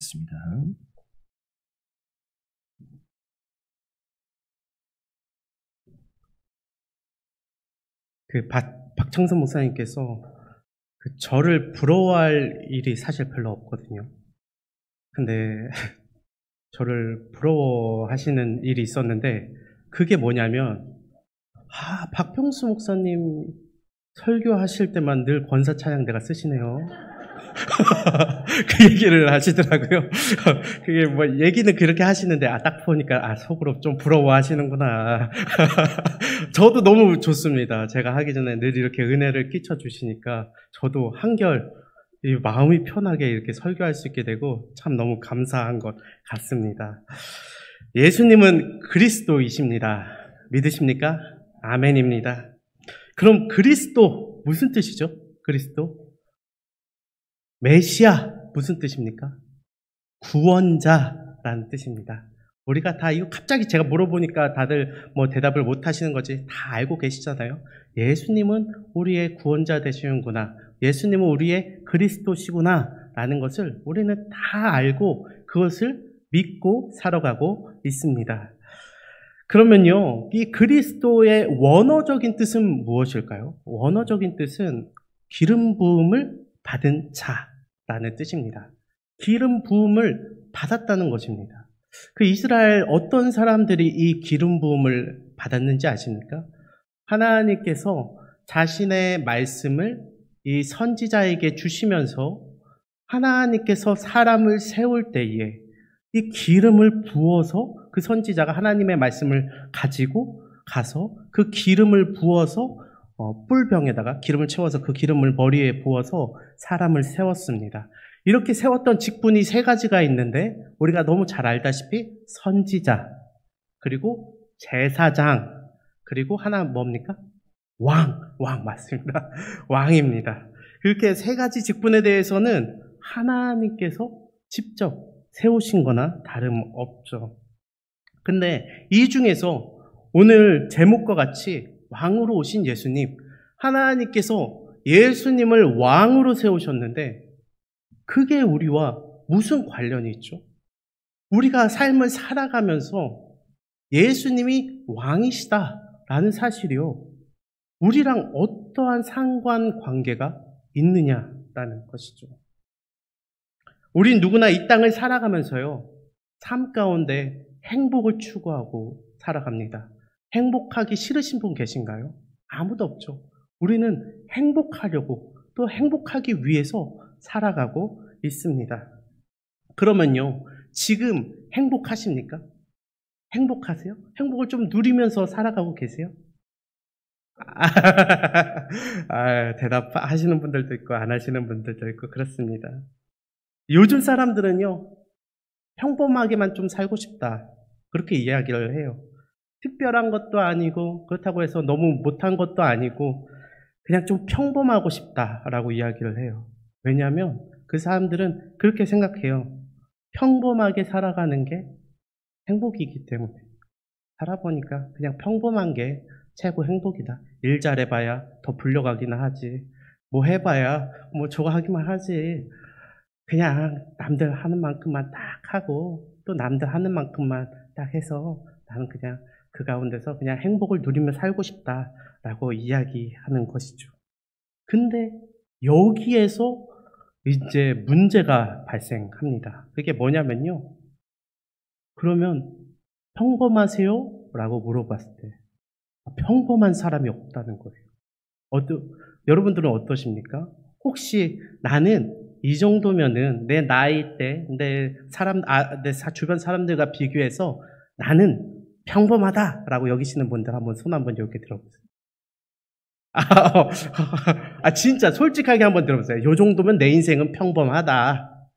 읽겠습니다. 박창선 목사님께서 저를 부러워할 일이 사실 별로 없거든요. 근데 저를 부러워하시는 일이 있었는데, 그게 뭐냐면, 박평수 목사님 설교하실 때만 늘 권사 찬양 내가 쓰시네요. 그 얘기를 하시더라고요. 그게 뭐 얘기는 그렇게 하시는데 딱 보니까 속으로 좀 부러워하시는구나. 저도 너무 좋습니다. 제가 하기 전에 늘 이렇게 은혜를 끼쳐 주시니까 저도 한결 이 마음이 편하게 이렇게 설교할 수 있게 되고 참 너무 감사한 것 같습니다. 예수님은 그리스도이십니다. 믿으십니까? 아멘입니다. 그럼 그리스도 무슨 뜻이죠? 그리스도? 메시아 무슨 뜻입니까? 구원자라는 뜻입니다. 우리가 다 이거 갑자기 제가 물어보니까 다들 뭐 대답을 못 하시는 거지 다 알고 계시잖아요. 예수님은 우리의 구원자 되시는구나. 예수님은 우리의 그리스도시구나 라는 것을 우리는 다 알고 그것을 믿고 살아가고 있습니다. 그러면요, 이 그리스도의 원어적인 뜻은 무엇일까요? 원어적인 뜻은 기름 부음을 받은 자라는 뜻입니다. 기름 부음을 받았다는 것입니다. 그 이스라엘 어떤 사람들이 이 기름 부음을 받았는지 아십니까? 하나님께서 자신의 말씀을 이 선지자에게 주시면서 하나님께서 사람을 세울 때에 이 기름을 부어서 그 선지자가 하나님의 말씀을 가지고 가서 그 기름을 부어서 뿔병에다가 기름을 채워서 그 기름을 머리에 부어서 사람을 세웠습니다. 이렇게 세웠던 직분이 세 가지가 있는데 우리가 너무 잘 알다시피 선지자, 그리고 제사장, 그리고 하나 뭡니까? 왕 맞습니다. 왕입니다. 이렇게 세 가지 직분에 대해서는 하나님께서 직접 세우신 거나 다름없죠. 근데 이 중에서 오늘 제목과 같이 왕으로 오신 예수님, 하나님께서 예수님을 왕으로 세우셨는데 그게 우리와 무슨 관련이 있죠? 우리가 삶을 살아가면서 예수님이 왕이시다라는 사실이요, 우리랑 어떠한 상관관계가 있느냐라는 것이죠. 우린 누구나 이 땅을 살아가면서요, 삶 가운데 행복을 추구하고 살아갑니다. 행복하기 싫으신 분 계신가요? 아무도 없죠. 우리는 행복하려고, 또 행복하기 위해서 살아가고 있습니다. 그러면요, 지금 행복하십니까? 행복하세요? 행복을 좀 누리면서 살아가고 계세요? 대답하시는 분들도 있고 안 하시는 분들도 있고 그렇습니다. 요즘 사람들은요, 평범하게만 좀 살고 싶다, 그렇게 이야기를 해요. 특별한 것도 아니고 그렇다고 해서 너무 못한 것도 아니고 그냥 좀 평범하고 싶다라고 이야기를 해요. 왜냐하면 그 사람들은 그렇게 생각해요. 평범하게 살아가는 게 행복이기 때문에. 살아보니까 그냥 평범한 게 최고 행복이다. 일 잘해봐야 더 불려가기나 하지. 뭐 해봐야 뭐 저거 하기만 하지. 그냥 남들 하는 만큼만 딱 하고 또 남들 하는 만큼만 딱 해서 나는 그냥 그 가운데서 그냥 행복을 누리며 살고 싶다라고 이야기하는 것이죠. 근데 여기에서 이제 문제가 발생합니다. 그게 뭐냐면요, 그러면 평범하세요? 라고 물어봤을 때 평범한 사람이 없다는 거예요. 여러분들은 어떠십니까? 혹시 나는 이 정도면은 내 나이 때, 내 주변 사람들과 비교해서 나는 평범하다라고 여기시는 분들 한번 손 한번 이렇게 들어보세요. 진짜 솔직하게 한번 들어보세요. 요 정도면 내 인생은 평범하다.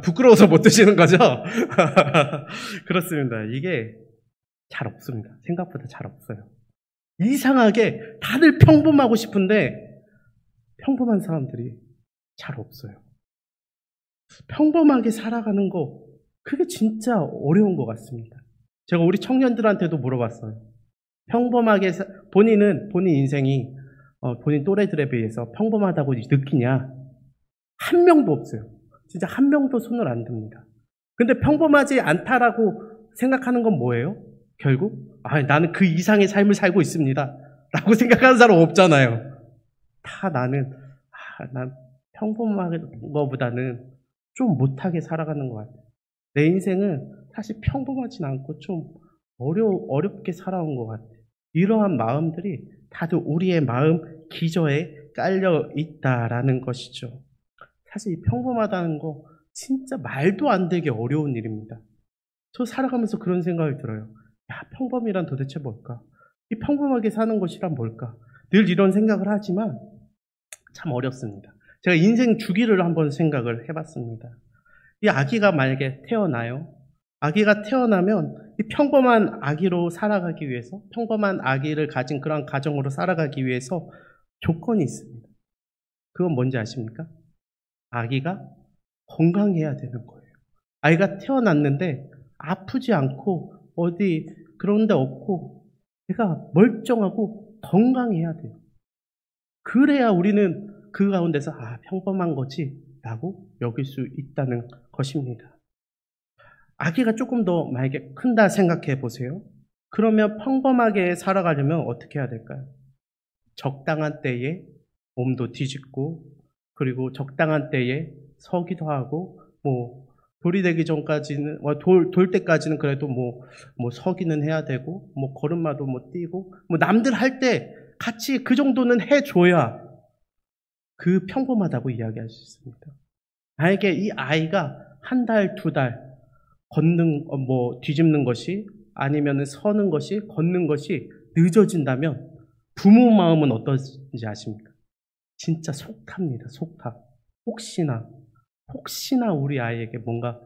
부끄러워서 못 드시는 거죠? 그렇습니다. 이게 잘 없습니다. 생각보다 잘 없어요. 이상하게 다들 평범하고 싶은데 평범한 사람들이 잘 없어요. 평범하게 살아가는 거, 그게 진짜 어려운 것 같습니다. 제가 우리 청년들한테도 물어봤어요. 평범하게 본인 인생이 본인 또래들에 비해서 평범하다고 느끼냐? 한 명도 없어요. 진짜 한 명도 손을 안 듭니다. 근데 평범하지 않다라고 생각하는 건 뭐예요? 결국 나는 그 이상의 삶을 살고 있습니다 라고 생각하는 사람 없잖아요. 다 난 평범한 것보다는 좀 못하게 살아가는 것 같아요. 내 인생은 사실 평범하진 않고 좀 어렵게 살아온 것 같아요. 이러한 마음들이 다들 우리의 마음 기저에 깔려 있다라는 것이죠. 사실 이 평범하다는 거 진짜 말도 안 되게 어려운 일입니다. 저 살아가면서 그런 생각이 들어요. 평범이란 도대체 뭘까? 이 평범하게 사는 것이란 뭘까? 늘 이런 생각을 하지만 참 어렵습니다. 제가 인생 주기를 한번 생각을 해봤습니다. 이 아기가 만약에 태어나요. 아기가 태어나면 이 평범한 아기로 살아가기 위해서, 평범한 아기를 가진 그런 가정으로 살아가기 위해서 조건이 있습니다. 그건 뭔지 아십니까? 아기가 건강해야 되는 거예요. 아이가 태어났는데 아프지 않고 어디 그런 데 없고 얘가 멀쩡하고 건강해야 돼요. 그래야 우리는 그 가운데서 평범한 거지 라고 여길 수 있다는 것입니다. 아기가 조금 더 만약에 큰다 생각해 보세요. 그러면 평범하게 살아가려면 어떻게 해야 될까요? 적당한 때에 몸도 뒤집고, 그리고 적당한 때에 서기도 하고, 돌이 되기 전까지는, 돌 때까지는 그래도 서기는 해야 되고, 걸음마도 뛰고, 남들 할 때 같이 그 정도는 해줘야 그 평범하다고 이야기할 수 있습니다. 만약에 이 아이가 한 달, 두 달 뒤집는 것이, 아니면 서는 것이, 걷는 것이 늦어진다면 부모 마음은 어떤지 아십니까? 진짜 속탑니다. 속탑. 혹시나 우리 아이에게 뭔가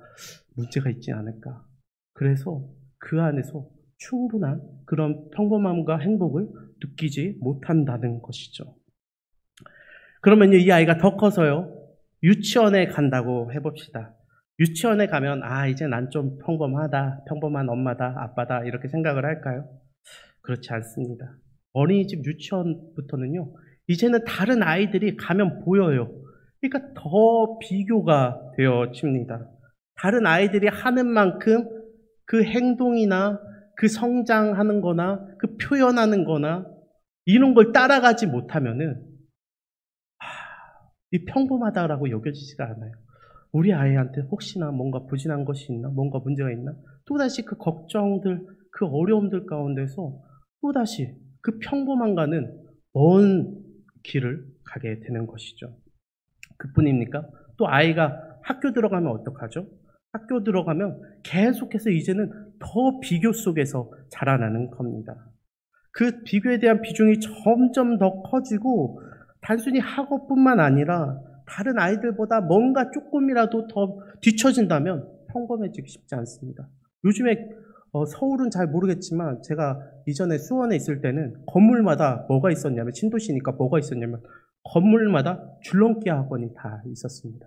문제가 있지 않을까. 그래서 그 안에서 충분한 그런 평범함과 행복을 느끼지 못한다는 것이죠. 그러면요, 이 아이가 더 커서요, 유치원에 간다고 해봅시다. 유치원에 가면 이제 난 좀 평범하다, 평범한 엄마다, 아빠다 이렇게 생각을 할까요? 그렇지 않습니다. 어린이집 유치원부터는요, 이제는 다른 아이들이 가면 보여요. 그러니까 더 비교가 되어집니다. 다른 아이들이 하는 만큼 그 행동이나 그 성장하는 거나 그 표현하는 거나 이런 걸 따라가지 못하면은 이 평범하다라고 여겨지지가 않아요. 우리 아이한테 혹시나 뭔가 부진한 것이 있나? 뭔가 문제가 있나? 또다시 그 걱정들, 그 어려움들 가운데서 또다시 그 평범함과는 먼 길을 가게 되는 것이죠. 그뿐입니까? 또 아이가 학교 들어가면 어떡하죠? 학교 들어가면 계속해서 이제는 더 비교 속에서 자라나는 겁니다. 그 비교에 대한 비중이 점점 더 커지고 단순히 학업뿐만 아니라 다른 아이들보다 뭔가 조금이라도 더 뒤처진다면 평범해지기 쉽지 않습니다. 요즘에 서울은 잘 모르겠지만 제가 이전에 수원에 있을 때는 건물마다 뭐가 있었냐면, 신도시니까 뭐가 있었냐면 건물마다 줄넘기 학원이 다 있었습니다.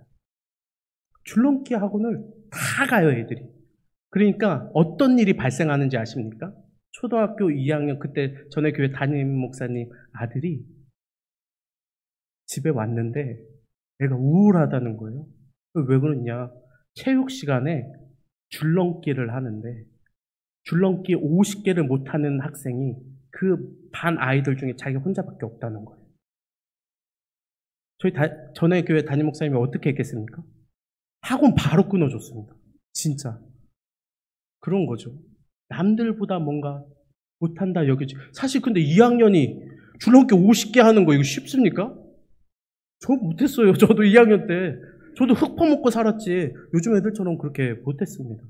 줄넘기 학원을 다 가요, 애들이. 그러니까 어떤 일이 발생하는지 아십니까? 초등학교 2학년, 그때 전에 교회 담임 목사님 아들이 집에 왔는데 애가 우울하다는 거예요. 왜 그러냐? 체육 시간에 줄넘기를 하는데 줄넘기 50개를 못하는 학생이 그 반 아이들 중에 자기 혼자밖에 없다는 거예요. 저희 전에 교회 담임 목사님이 어떻게 했겠습니까? 학원 바로 끊어줬습니다. 진짜. 그런 거죠. 남들보다 뭔가 못한다 여기지. 사실 근데 2학년이 줄넘기 50개 하는 거 이거 쉽습니까? 저 못했어요. 저도 2학년 때. 저도 흙 퍼먹고 살았지. 요즘 애들처럼 그렇게 못했습니다.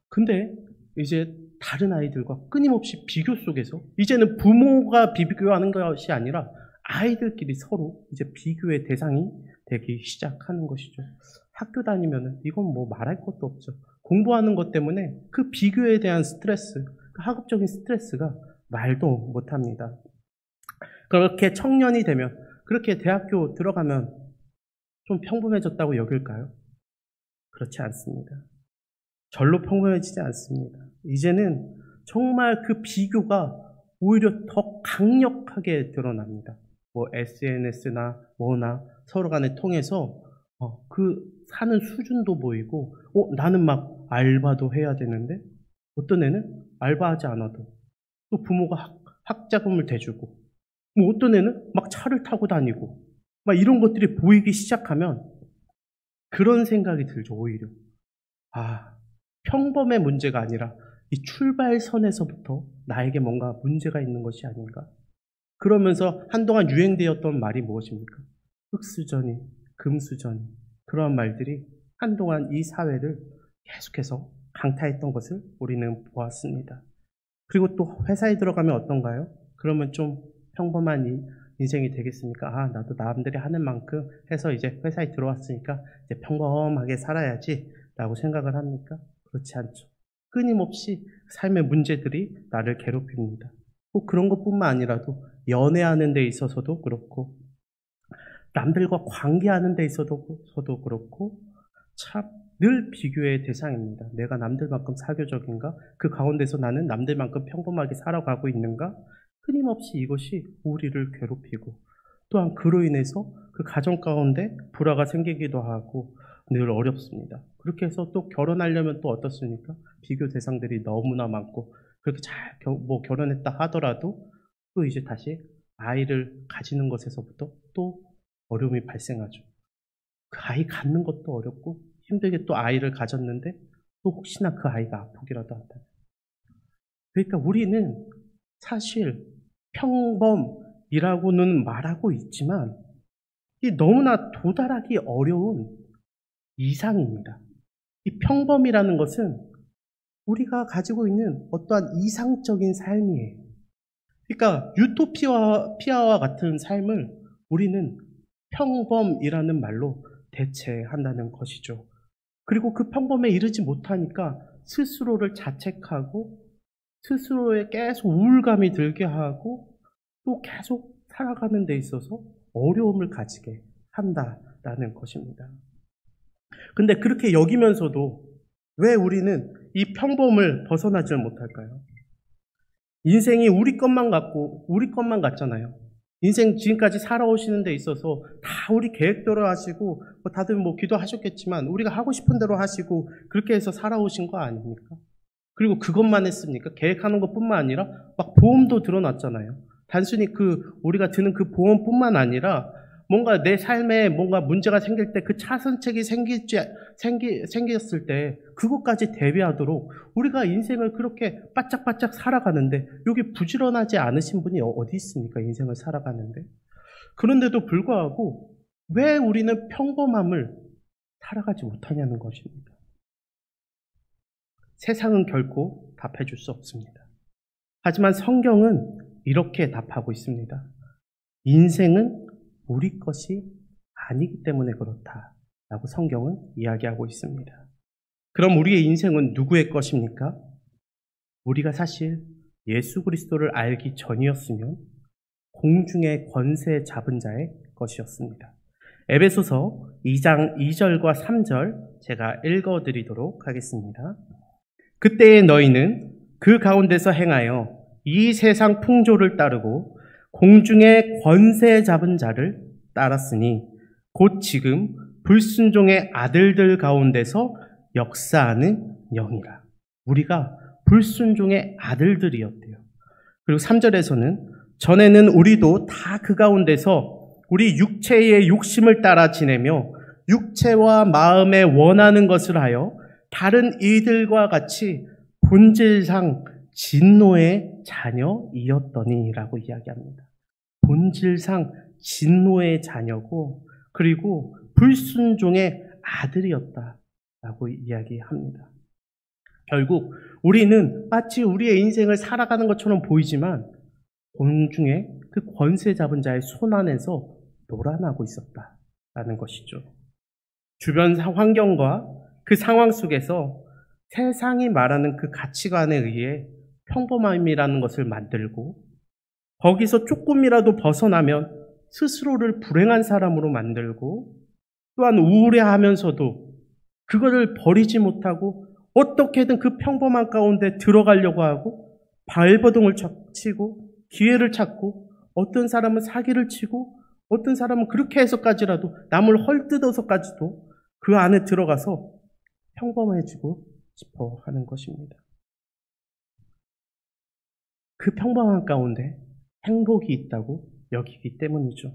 근데 이제 다른 아이들과 끊임없이 비교 속에서 이제는 부모가 비교하는 것이 아니라 아이들끼리 서로 이제 비교의 대상이 되기 시작하는 것이죠. 학교 다니면은 이건 말할 것도 없죠. 공부하는 것 때문에 그 비교에 대한 스트레스, 그 학업적인 스트레스가 말도 못합니다. 그렇게 청년이 되면, 그렇게 대학교 들어가면 좀 평범해졌다고 여길까요? 그렇지 않습니다. 절로 평범해지지 않습니다. 이제는 정말 그 비교가 오히려 더 강력하게 드러납니다. SNS나 서로 간에 통해서 그 사는 수준도 보이고, 나는 막 알바도 해야 되는데, 어떤 애는 알바하지 않아도 또 부모가 학자금을 대주고, 뭐 어떤 애는 막 차를 타고 다니고, 막 이런 것들이 보이기 시작하면 그런 생각이 들죠, 오히려. 평범의 문제가 아니라 이 출발선에서부터 나에게 뭔가 문제가 있는 것이 아닌가. 그러면서 한동안 유행되었던 말이 무엇입니까? 흑수저니, 금수저니, 그러한 말들이 한동안 이 사회를 계속해서 강타했던 것을 우리는 보았습니다. 그리고 또 회사에 들어가면 어떤가요? 그러면 좀 평범한 인생이 되겠습니까? 나도 남들이 하는 만큼 해서 이제 회사에 들어왔으니까 이제 평범하게 살아야지 라고 생각을 합니까? 그렇지 않죠. 끊임없이 삶의 문제들이 나를 괴롭힙니다. 꼭 그런 것뿐만 아니라도 연애하는 데 있어서도 그렇고, 남들과 관계하는 데 있어서도 그렇고, 참 늘 비교의 대상입니다. 내가 남들만큼 사교적인가? 그 가운데서 나는 남들만큼 평범하게 살아가고 있는가? 끊임없이 이것이 우리를 괴롭히고, 또한 그로 인해서 그 가정 가운데 불화가 생기기도 하고 늘 어렵습니다. 그렇게 해서 또 결혼하려면 또 어떻습니까? 비교 대상들이 너무나 많고, 그렇게 잘 결혼했다 하더라도 또 이제 다시 아이를 가지는 것에서부터 또 어려움이 발생하죠. 그 아이 갖는 것도 어렵고 힘들게 또 아이를 가졌는데 또 혹시나 그 아이가 아프기라도 한다. 그러니까 우리는 사실 평범이라고는 말하고 있지만 이 너무나 도달하기 어려운 이상입니다. 이 평범이라는 것은 우리가 가지고 있는 어떠한 이상적인 삶이에요. 그러니까 유토피아와 같은 삶을 우리는 평범이라는 말로 대체한다는 것이죠. 그리고 그 평범에 이르지 못하니까 스스로를 자책하고 스스로에 계속 우울감이 들게 하고 또 계속 살아가는 데 있어서 어려움을 가지게 한다라는 것입니다. 근데 그렇게 여기면서도 왜 우리는 이 평범을 벗어나지 못할까요? 인생이 우리 것만 같잖아요. 인생 지금까지 살아오시는 데 있어서 다 우리 계획대로 하시고, 다들 기도하셨겠지만 우리가 하고 싶은 대로 하시고 그렇게 해서 살아오신 거 아닙니까? 그리고 그것만 했습니까? 계획하는 것뿐만 아니라 막 보험도 들어놨잖아요. 단순히 우리가 드는 그 보험뿐만 아니라 뭔가 내 삶에 뭔가 문제가 생길 때 그 차선책이 생겼을 때 그것까지 대비하도록 우리가 인생을 그렇게 바짝바짝 살아가는데, 여기 부지런하지 않으신 분이 어디 있습니까? 인생을 살아가는데. 그런데도 불구하고 왜 우리는 평범함을 살아가지 못하냐는 것입니다. 세상은 결코 답해줄 수 없습니다. 하지만 성경은 이렇게 답하고 있습니다. 인생은 우리 것이 아니기 때문에 그렇다라고 성경은 이야기하고 있습니다. 그럼 우리의 인생은 누구의 것입니까? 우리가 사실 예수 그리스도를 알기 전이었으면 공중의 권세 잡은 자의 것이었습니다. 에베소서 2장 2절과 3절 제가 읽어드리도록 하겠습니다. 그때의 너희는 그 가운데서 행하여 이 세상 풍조를 따르고 공중의 권세 잡은 자를 따랐으니 곧 지금 불순종의 아들들 가운데서 역사하는 영이라. 우리가 불순종의 아들들이었대요. 그리고 3절에서는 전에는 우리도 다 그 가운데서 우리 육체의 욕심을 따라 지내며 육체와 마음에 원하는 것을 하여 다른 이들과 같이 본질상 진노의 자녀이었더니라고 이야기합니다. 본질상 진노의 자녀고, 그리고 불순종의 아들이었다라고 이야기합니다. 결국 우리는 마치 우리의 인생을 살아가는 것처럼 보이지만 공중에 그 권세 잡은 자의 손 안에서 놀아나고 있었다라는 것이죠. 주변 환경과 그 상황 속에서 세상이 말하는 그 가치관에 의해 평범함이라는 것을 만들고, 거기서 조금이라도 벗어나면 스스로를 불행한 사람으로 만들고, 또한 우울해하면서도 그거를 버리지 못하고 어떻게든 그 평범한 가운데 들어가려고 하고 발버둥을 치고 기회를 찾고, 어떤 사람은 사기를 치고 어떤 사람은 그렇게 해서까지라도 남을 헐뜯어서까지도 그 안에 들어가서 평범해지고 싶어 하는 것입니다. 그 평범한 가운데 행복이 있다고 여기기 때문이죠.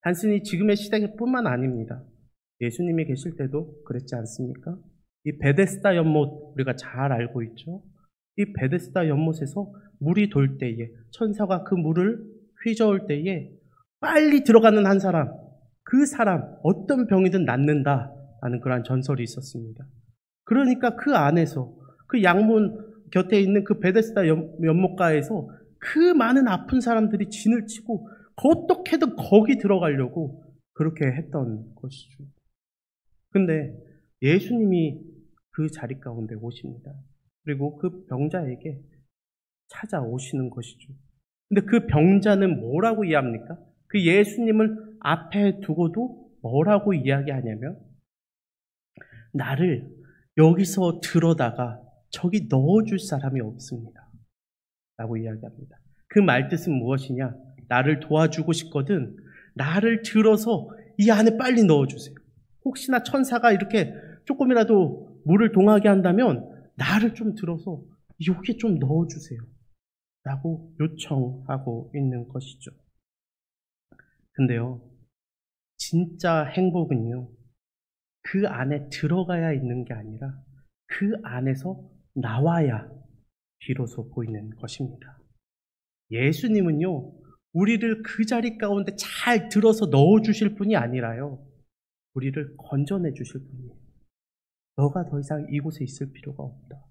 단순히 지금의 시대뿐만 아닙니다. 예수님이 계실 때도 그랬지 않습니까? 이 베데스다 연못 우리가 잘 알고 있죠. 이 베데스다 연못에서 물이 돌 때에 천사가 그 물을 휘저을 때에 빨리 들어가는 한 사람, 그 사람 어떤 병이든 낫는다라는 그러한 전설이 있었습니다. 그러니까 그 안에서 그 양문 곁에 있는 그 베데스다 연못가에서 그 많은 아픈 사람들이 진을 치고 어떻게든 거기 들어가려고 그렇게 했던 것이죠. 근데 예수님이 그 자리 가운데 오십니다. 그리고 그 병자에게 찾아오시는 것이죠. 근데 그 병자는 뭐라고 이해합니까? 그 예수님을 앞에 두고도 뭐라고 이야기하냐면 나를 여기서 들어다가 저기 넣어줄 사람이 없습니다. 라고 이야기합니다. 그 말뜻은 무엇이냐? 나를 도와주고 싶거든 나를 들어서 이 안에 빨리 넣어주세요. 혹시나 천사가 이렇게 조금이라도 물을 동하게 한다면 나를 좀 들어서 여기에 좀 넣어주세요. 라고 요청하고 있는 것이죠. 근데요, 진짜 행복은요, 그 안에 들어가야 있는 게 아니라 그 안에서 나와야 비로소 보이는 것입니다. 예수님은요, 우리를 그 자리 가운데 잘 들어서 넣어주실 분이 아니라요, 우리를 건져내 주실 분이에요. 너가 더 이상 이곳에 있을 필요가 없다.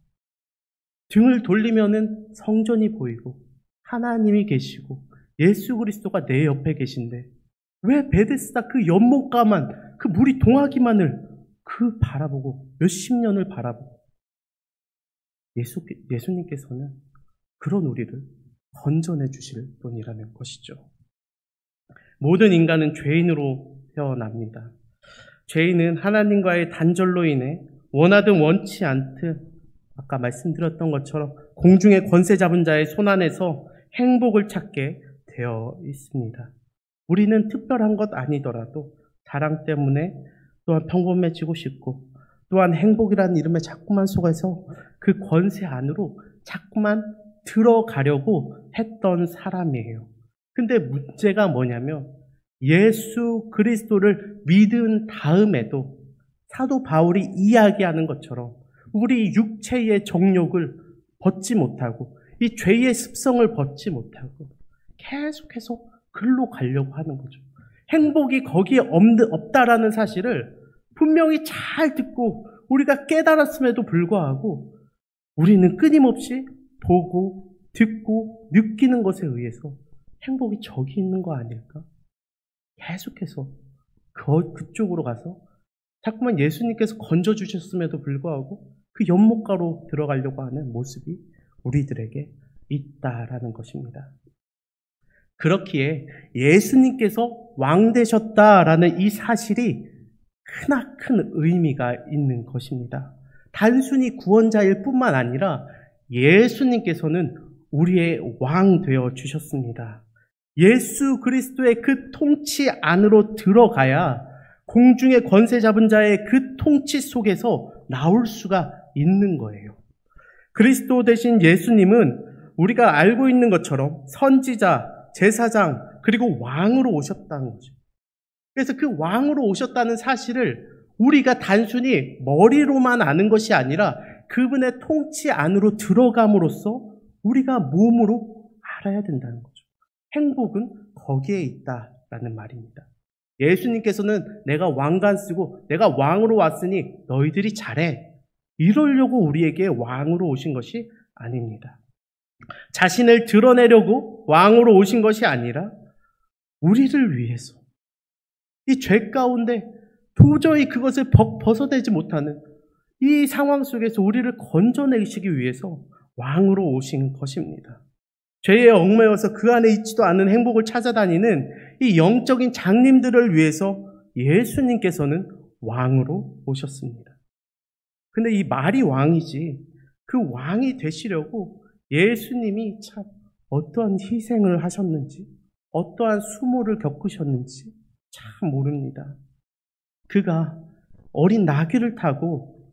등을 돌리면은 성전이 보이고 하나님이 계시고 예수 그리스도가 내 옆에 계신데 왜 베데스다 그 연못가만 그 물이 동하기만을 그 바라보고 몇십 년을 바라보고 예수님께서는 그런 우리를 건져내 주실 분이라는 것이죠. 모든 인간은 죄인으로 태어납니다. 죄인은 하나님과의 단절로 인해 원하든 원치 않든 아까 말씀드렸던 것처럼 공중의 권세 잡은 자의 손 안에서 행복을 찾게 되어 있습니다. 우리는 특별한 것 아니더라도 자랑 때문에 또한 평범해지고 싶고 또한 행복이라는 이름에 자꾸만 속아서 그 권세 안으로 자꾸만 들어가려고 했던 사람이에요. 근데 문제가 뭐냐면 예수 그리스도를 믿은 다음에도 사도 바울이 이야기하는 것처럼 우리 육체의 정욕을 벗지 못하고 이 죄의 습성을 벗지 못하고 계속해서 글로 가려고 하는 거죠. 행복이 거기에 없다라는 사실을 분명히 잘 듣고 우리가 깨달았음에도 불구하고 우리는 끊임없이 보고 듣고 느끼는 것에 의해서 행복이 저기 있는 거 아닐까? 계속해서 그쪽으로 가서 자꾸만 예수님께서 건져주셨음에도 불구하고 그 연못가로 들어가려고 하는 모습이 우리들에게 있다라는 것입니다. 그렇기에 예수님께서 왕 되셨다라는 이 사실이 크나큰 의미가 있는 것입니다. 단순히 구원자일 뿐만 아니라 예수님께서는 우리의 왕 되어 주셨습니다. 예수 그리스도의 그 통치 안으로 들어가야 공중의 권세 잡은 자의 그 통치 속에서 나올 수가 있는 거예요. 그리스도 대신 예수님은 우리가 알고 있는 것처럼 선지자, 제사장, 그리고 왕으로 오셨다는 거죠. 그래서 그 왕으로 오셨다는 사실을 우리가 단순히 머리로만 아는 것이 아니라 그분의 통치 안으로 들어감으로써 우리가 몸으로 알아야 된다는 거죠. 행복은 거기에 있다라는 말입니다. 예수님께서는 내가 왕관 쓰고 내가 왕으로 왔으니 너희들이 잘해. 이러려고 우리에게 왕으로 오신 것이 아닙니다. 자신을 드러내려고 왕으로 오신 것이 아니라 우리를 위해서 이 죄 가운데 도저히 그것을 벗어내지 못하는 이 상황 속에서 우리를 건져내시기 위해서 왕으로 오신 것입니다. 죄에 얽매여서 그 안에 있지도 않은 행복을 찾아다니는 이 영적인 장님들을 위해서 예수님께서는 왕으로 오셨습니다. 근데 이 말이 왕이지 그 왕이 되시려고 예수님이 참 어떠한 희생을 하셨는지 어떠한 수모를 겪으셨는지 참 모릅니다. 그가 어린 나귀를 타고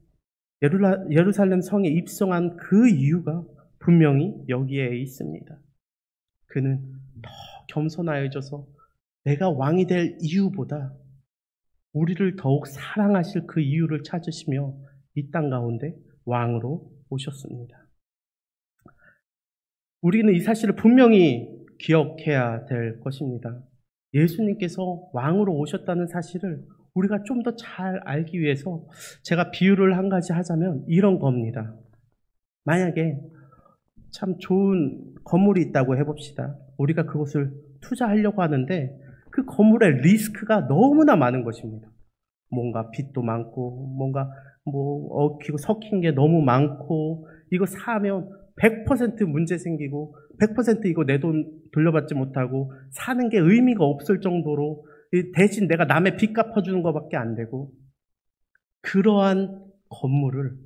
예루살렘 성에 입성한 그 이유가 분명히 여기에 있습니다. 그는 더 겸손하여져서 내가 왕이 될 이유보다 우리를 더욱 사랑하실 그 이유를 찾으시며 이 땅 가운데 왕으로 오셨습니다. 우리는 이 사실을 분명히 기억해야 될 것입니다. 예수님께서 왕으로 오셨다는 사실을 우리가 좀 더 잘 알기 위해서 제가 비유를 한 가지 하자면 이런 겁니다. 만약에 참 좋은 건물이 있다고 해봅시다. 우리가 그것을 투자하려고 하는데 그 건물의 리스크가 너무나 많은 것입니다. 뭔가 빚도 많고 뭔가 얽히고 섞인 게 너무 많고 이거 사면 100% 문제 생기고 100% 이거 내 돈 돌려받지 못하고 사는 게 의미가 없을 정도로 대신 내가 남의 빚 갚아주는 것밖에 안 되고 그러한 건물을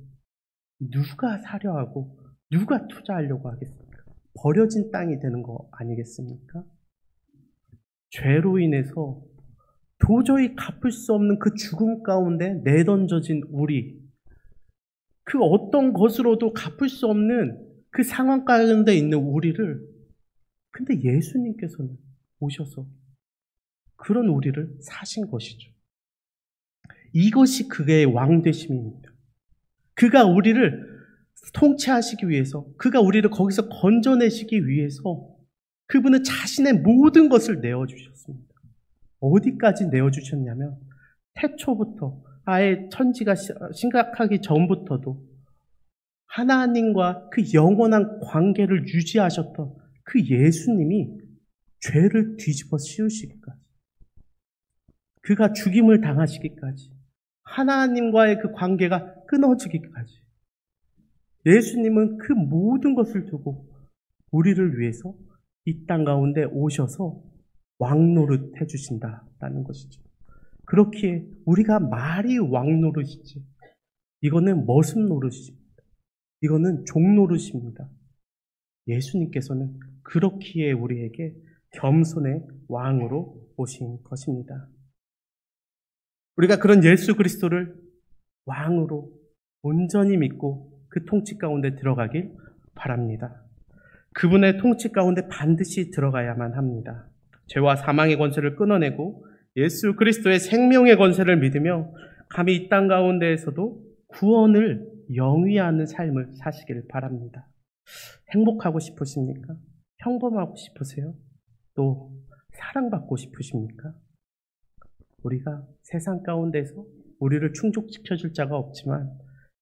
누가 사려 하고 누가 투자하려고 하겠습니까? 버려진 땅이 되는 거 아니겠습니까? 죄로 인해서 도저히 갚을 수 없는 그 죽음 가운데 내던져진 우리, 그 어떤 것으로도 갚을 수 없는 그 상황 가운데 있는 우리를, 근데 예수님께서는 오셔서 그런 우리를 사신 것이죠. 이것이 그의 왕되심입니다. 그가 우리를 통치하시기 위해서, 그가 우리를 거기서 건져내시기 위해서 그분은 자신의 모든 것을 내어주셨습니다. 어디까지 내어주셨냐면 태초부터 아예 천지가 심각하기 전부터도 하나님과 그 영원한 관계를 유지하셨던 그 예수님이 죄를 뒤집어 씌우시기까지, 그가 죽임을 당하시기까지, 하나님과의 그 관계가 끊어지기까지 예수님은 그 모든 것을 두고 우리를 위해서 이 땅 가운데 오셔서 왕노릇 해주신다라는 것이죠. 그렇기에 우리가 말이 왕노릇이지, 이거는 머슴 노릇입니다. 이거는 종 노릇입니다. 예수님께서는 그렇기에 우리에게 겸손의 왕으로 오신 것입니다. 우리가 그런 예수 그리스도를 왕으로 온전히 믿고 그 통치 가운데 들어가길 바랍니다. 그분의 통치 가운데 반드시 들어가야만 합니다. 죄와 사망의 권세를 끊어내고 예수 그리스도의 생명의 권세를 믿으며 감히 이 땅 가운데에서도 구원을 영위하는 삶을 사시길 바랍니다. 행복하고 싶으십니까? 평범하고 싶으세요? 또 사랑받고 싶으십니까? 우리가 세상 가운데서 우리를 충족시켜줄 자가 없지만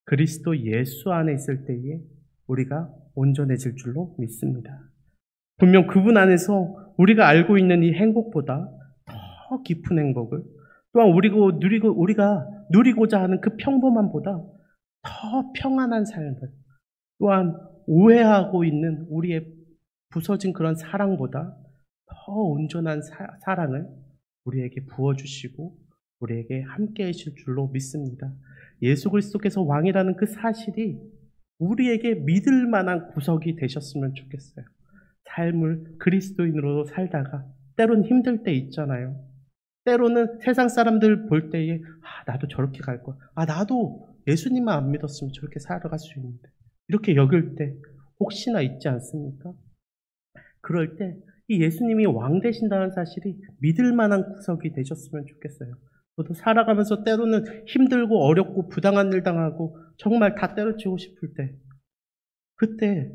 그리스도 예수 안에 있을 때에 우리가 온전해질 줄로 믿습니다. 분명 그분 안에서 우리가 알고 있는 이 행복보다 더 깊은 행복을, 또한 우리가 누리고자 하는 그 평범함보다 더 평안한 삶을, 또한 오해하고 있는 우리의 부서진 그런 사랑보다 더 온전한 사랑을 우리에게 부어주시고 우리에게 함께 하실 줄로 믿습니다. 예수 그리스도께서 왕이라는 그 사실이 우리에게 믿을 만한 구석이 되셨으면 좋겠어요. 삶을 그리스도인으로 살다가 때론 힘들 때 있잖아요. 때로는 세상 사람들 볼 때에 나도 저렇게 갈 거야. 나도 예수님만 안 믿었으면 저렇게 살아갈 수 있는데. 이렇게 여길 때 혹시나 있지 않습니까? 그럴 때 이 예수님이 왕 되신다는 사실이 믿을 만한 구석이 되셨으면 좋겠어요. 저도 살아가면서 때로는 힘들고 어렵고 부당한 일 당하고 정말 다 때려치우고 싶을 때, 그때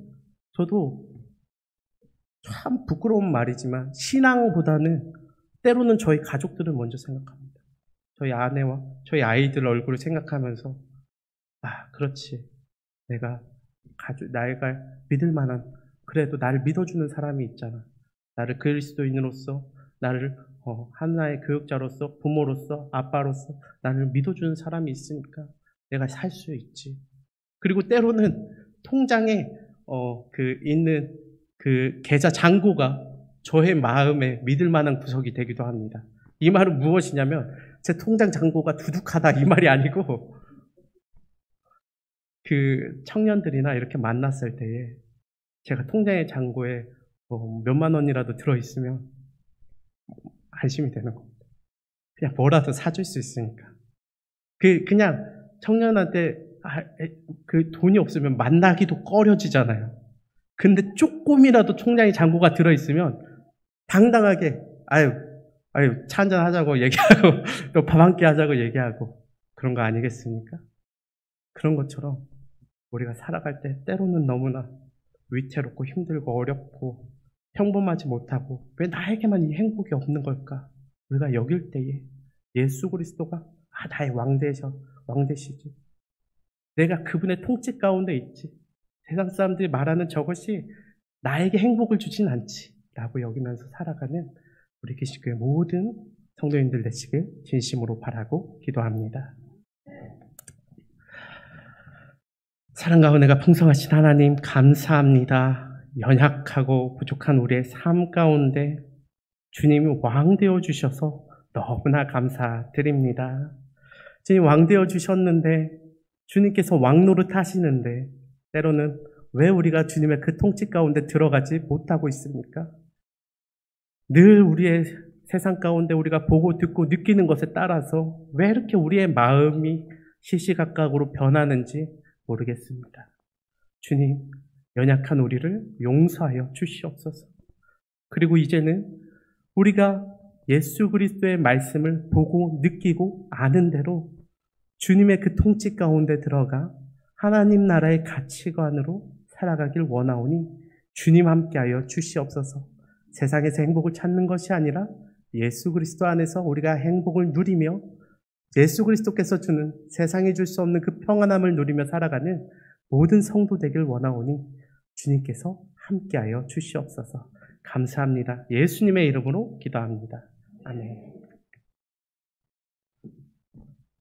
저도 참 부끄러운 말이지만 신앙보다는 때로는 저희 가족들을 먼저 생각합니다. 저희 아내와 저희 아이들 얼굴을 생각하면서 그렇지, 내가 믿을 만한, 그래도 나를 믿어주는 사람이 있잖아. 나를 그리스도인으로서, 나를 하나의 교육자로서, 부모로서, 아빠로서 나를 믿어주는 사람이 있으니까 내가 살 수 있지. 그리고 때로는 통장에 있는 그 계좌 잔고가 저의 마음에 믿을 만한 구석이 되기도 합니다. 이 말은 무엇이냐면 제 통장 잔고가 두둑하다 이 말이 아니고, 그 청년들이나 이렇게 만났을 때에 제가 통장의 잔고에 몇만 원이라도 들어있으면 안심이 되는 겁니다. 그냥 뭐라도 사줄 수 있으니까. 그냥 청년한테 그 돈이 없으면 만나기도 꺼려지잖아요. 근데 조금이라도 총장이 잔고가 들어있으면 당당하게 아유 차 한잔 하자고 얘기하고 또 밥 한 끼 하자고 얘기하고 그런 거 아니겠습니까? 그런 것처럼 우리가 살아갈 때 때로는 너무나 위태롭고 힘들고 어렵고 평범하지 못하고 왜 나에게만 이 행복이 없는 걸까? 우리가 여길 때에 예수 그리스도가 나의 왕되시지. 내가 그분의 통치 가운데 있지. 세상 사람들이 말하는 저것이 나에게 행복을 주진 않지. 라고 여기면서 살아가는 우리 계시교회 모든 성도님들 되시길 진심으로 바라고 기도합니다. 사랑과 은혜가 풍성하신 하나님 감사합니다. 연약하고 부족한 우리의 삶 가운데 주님이 왕 되어 주셔서 너무나 감사드립니다. 주님 왕 되어 주셨는데 주님께서 왕 노릇 하시는데 때로는 왜 우리가 주님의 그 통치 가운데 들어가지 못하고 있습니까? 늘 우리의 세상 가운데 우리가 보고 듣고 느끼는 것에 따라서 왜 이렇게 우리의 마음이 시시각각으로 변하는지 모르겠습니다. 주님, 연약한 우리를 용서하여 주시옵소서. 그리고 이제는 우리가 예수 그리스도의 말씀을 보고 느끼고 아는 대로 주님의 그 통치 가운데 들어가 하나님 나라의 가치관으로 살아가길 원하오니 주님 함께하여 주시옵소서. 세상에서 행복을 찾는 것이 아니라 예수 그리스도 안에서 우리가 행복을 누리며 예수 그리스도께서 주는 세상에 줄 수 없는 그 평안함을 누리며 살아가는 모든 성도 되길 원하오니 주님께서 함께하여 주시옵소서. 감사합니다. 예수님의 이름으로 기도합니다. 아멘.